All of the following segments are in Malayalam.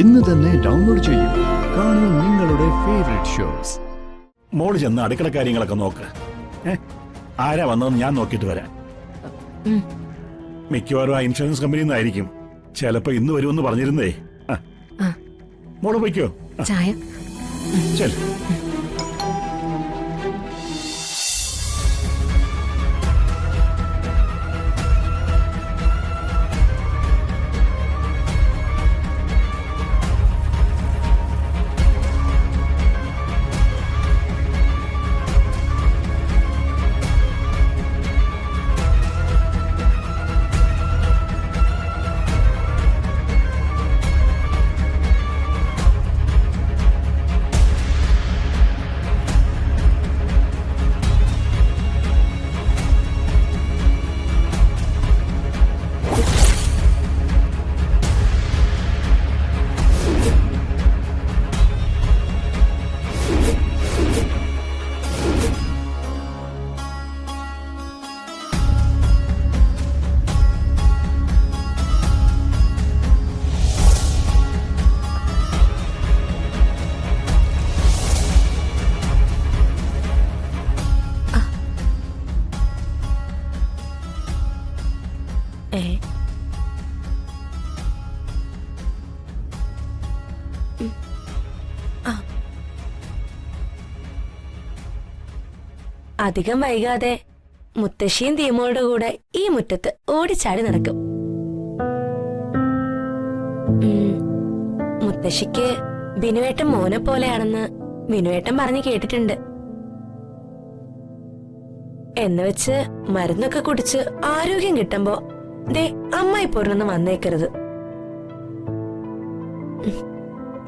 ഇന്ന് തന്നെ ഡൗൺലോഡ് ചെയ്യൂ. കാണൂ നിങ്ങളുടെ ഫേവറേറ്റ് ഷോസ്. മോള് ചെന്ന് അടുക്കള കാര്യങ്ങളൊക്കെ നോക്ക്. ആരാ വന്നതെന്ന് ഞാൻ നോക്കിയിട്ട് വരാം. മിക്കവാറും ആ ഇൻഷുറൻസ് കമ്പനിയിൽ നിന്നായിരിക്കും. ചിലപ്പോ ഇന്ന് വരുമെന്ന് പറഞ്ഞിരുന്നേ. മോള് പോയിക്കോ. ചായ ശരി. അധികം വൈകാതെ മുത്തശ്ശിയും തീമോളുടെ കൂടെ ഈ മുറ്റത്ത് ഓടിച്ചാടി നടക്കും. മുത്തശ്ശിക്ക് ബിനുവേട്ടൻ മോനെ പോലെയാണെന്ന് ബിനുവേട്ടൻ പറഞ്ഞു കേട്ടിട്ടുണ്ട്. എന്നുവെച്ച് മരുന്നൊക്കെ കുടിച്ച് ആരോഗ്യം കിട്ടുമ്പോ ദേ അമ്മായി പോരൊന്നും വന്നേക്കരുത്.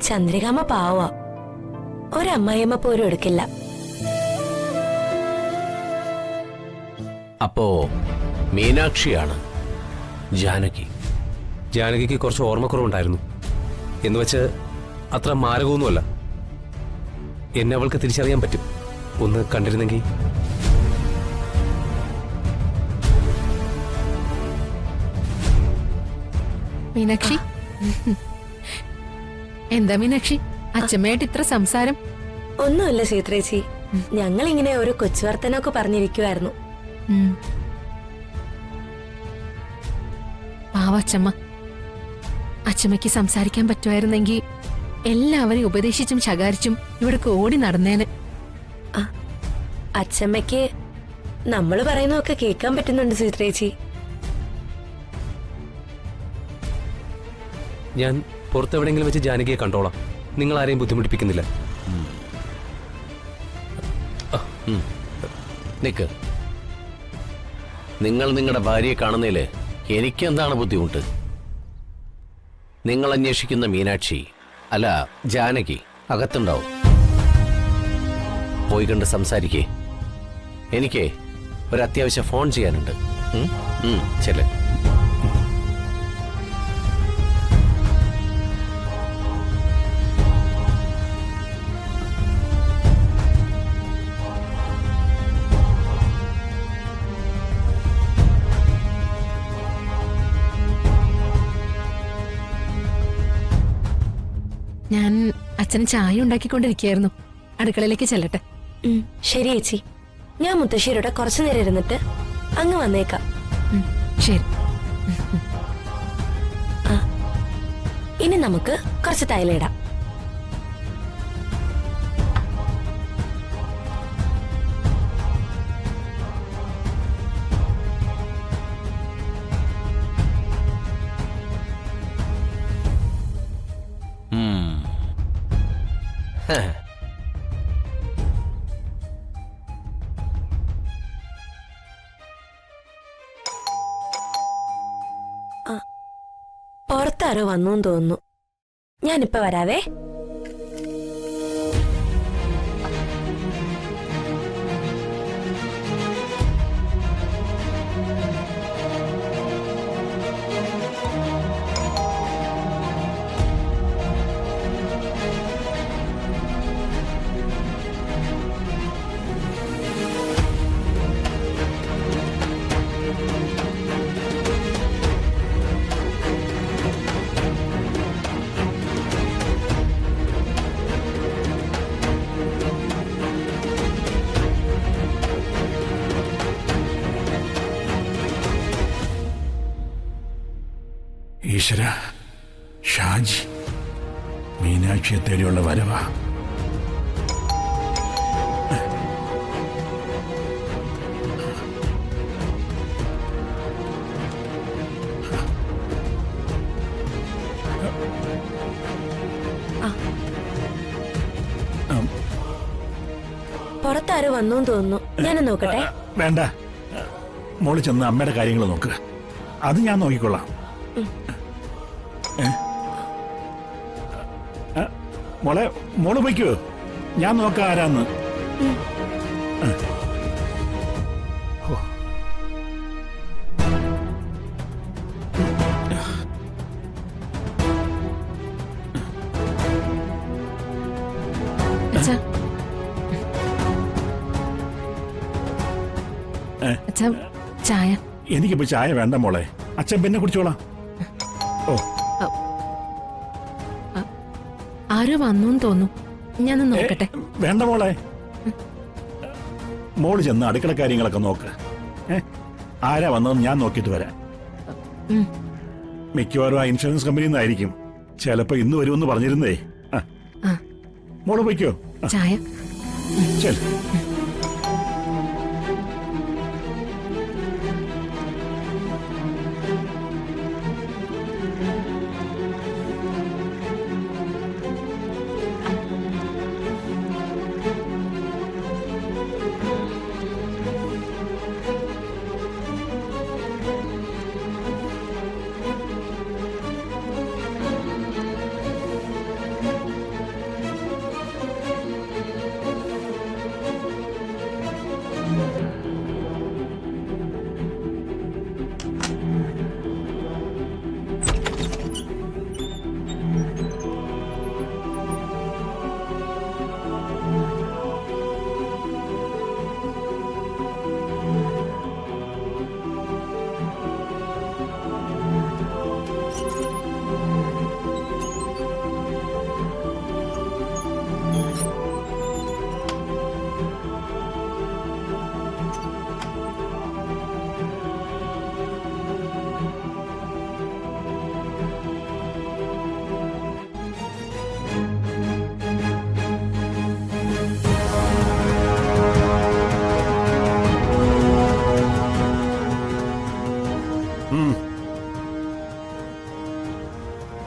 ചന്ദ്രികാമ്മ പാവാ, ഒരമ്മായിയമ്മ പോലും എടുക്കില്ല. അപ്പോ മീനാക്ഷിയാണ് ജാനകി. ജാനകിക്ക് കുറച്ച് ഓർമ്മക്കുറവുണ്ടായിരുന്നു. എന്നുവെച്ച് അത്ര മാരകമൊന്നുമല്ല. എന്നെ അവൾക്ക് തിരിച്ചറിയാൻ പറ്റും. ഒന്ന് കണ്ടിരുന്നെങ്കിൽ. മീനാക്ഷി, എന്താ മീനാക്ഷി അച്ഛമ്മയായിട്ട് ഇത്ര സംസാരം? ഒന്നുമില്ല സീത്രേച്ചി, ഞങ്ങൾ ഇങ്ങനെ ഒരു കൊച്ചുവർത്തനൊക്കെ പറഞ്ഞിരിക്കുവായിരുന്നു. പാവച്ചമ്മ, അച്ഛമ്മയ്ക്ക് സംസാരിക്കാൻ പറ്റുമായിരുന്നെങ്കിൽ എല്ലാവരെയും ഉപദേശിച്ചും ശകാരിച്ചും ഇവിടേക്ക് ഓടി നടന്നേന്. അച്ഛമ്മയ്ക്ക് നമ്മൾ പറയുന്നതൊക്കെ കേൾക്കാൻ പറ്റുന്നുണ്ട് സീത്രേച്ചി. ഞാൻ പുറത്തെവിടെയെങ്കിലും വെച്ച് ജാനകിയെ കണ്ടോളാം. നിങ്ങൾ ആരെയും ബുദ്ധിമുട്ടിപ്പിക്കുന്നില്ല. നിക്ക്. നിങ്ങൾ നിങ്ങളുടെ ഭാര്യയെ കാണുന്നതില് എനിക്കെന്താണ് ബുദ്ധിമുട്ട്? നിങ്ങൾ അന്വേഷിക്കുന്ന മീനാക്ഷി അല്ല ജാനകി അകത്തുണ്ടാവും. പോയി കണ്ട് സംസാരിക്കേ. എനിക്ക് ഒരു അത്യാവശ്യം ഫോൺ ചെയ്യാനുണ്ട്. ചെല്ല്. ഞാൻ അച്ഛന് ചായ ഉണ്ടാക്കിക്കൊണ്ടിരിക്കുകയായിരുന്നു. അടുക്കളയിലേക്ക് ചെല്ലട്ടെ. ശരി ചേച്ചി, ഞാൻ മുത്തശ്ശിയുടെ കുറച്ചു നേരം ഇരുന്നിട്ട് അങ്ങ് വന്നേക്കാം. ശരി. ഇനി നമുക്ക് കുറച്ച് തൈലിടാം. പുറത്താരോ വന്നു തോന്നുന്നു. ഞാനിപ്പോ വരാവേ. ഈശ്വര, ഷാജി മീനാക്ഷിയെ തേടിയുള്ള വരവാ. പുറത്താരോ വന്നു തോന്നുന്നു. ഞാനൊന്ന് നോക്കട്ടെ. വേണ്ട, മോള് ചെന്ന് അമ്മയുടെ കാര്യങ്ങൾ നോക്ക്. അത് ഞാൻ നോക്കിക്കൊള്ളാം. മോള് പോയിക്കോ, ഞാൻ നോക്കാം ആരാന്ന്. അച്ഛാ അച്ഛാ ചായ. എനിക്കിപ്പോ ചായ വേണ്ട മോളെ, അച്ഛൻ പിന്നെ കുടിച്ചോളാം. ഓ, ആരോ വന്നു തോന്നുന്നു. ഞാനൊന്ന് നോക്കട്ടെ. വേണ്ട മോളെ, മോള് ചെന്ന് അടുക്കള കാര്യങ്ങളൊക്കെ നോക്ക്. ആരാ വന്നതെന്ന് ഞാൻ നോക്കിയിട്ട് വരാം. മിക്കവാറും ആ ഇൻഷുറൻസ് കമ്പനിയിൽ നിന്നായിരിക്കും. ചിലപ്പോ ഇന്ന് വരുമെന്ന് പറഞ്ഞിരുന്നേ. മോള് പോയിക്കോ. ചായ. ശരി.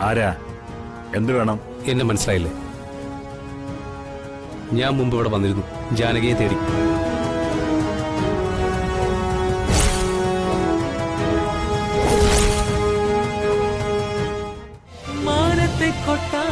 ആരാ? എന്ത് വേണം? എന്നെ മനസ്സിലായില്ലേ? ഞാൻ മുമ്പ് ഇവിടെ വന്നിരുന്നു, ജാനകിയെ തേടി. മാനത്തെ കൊട്ടാ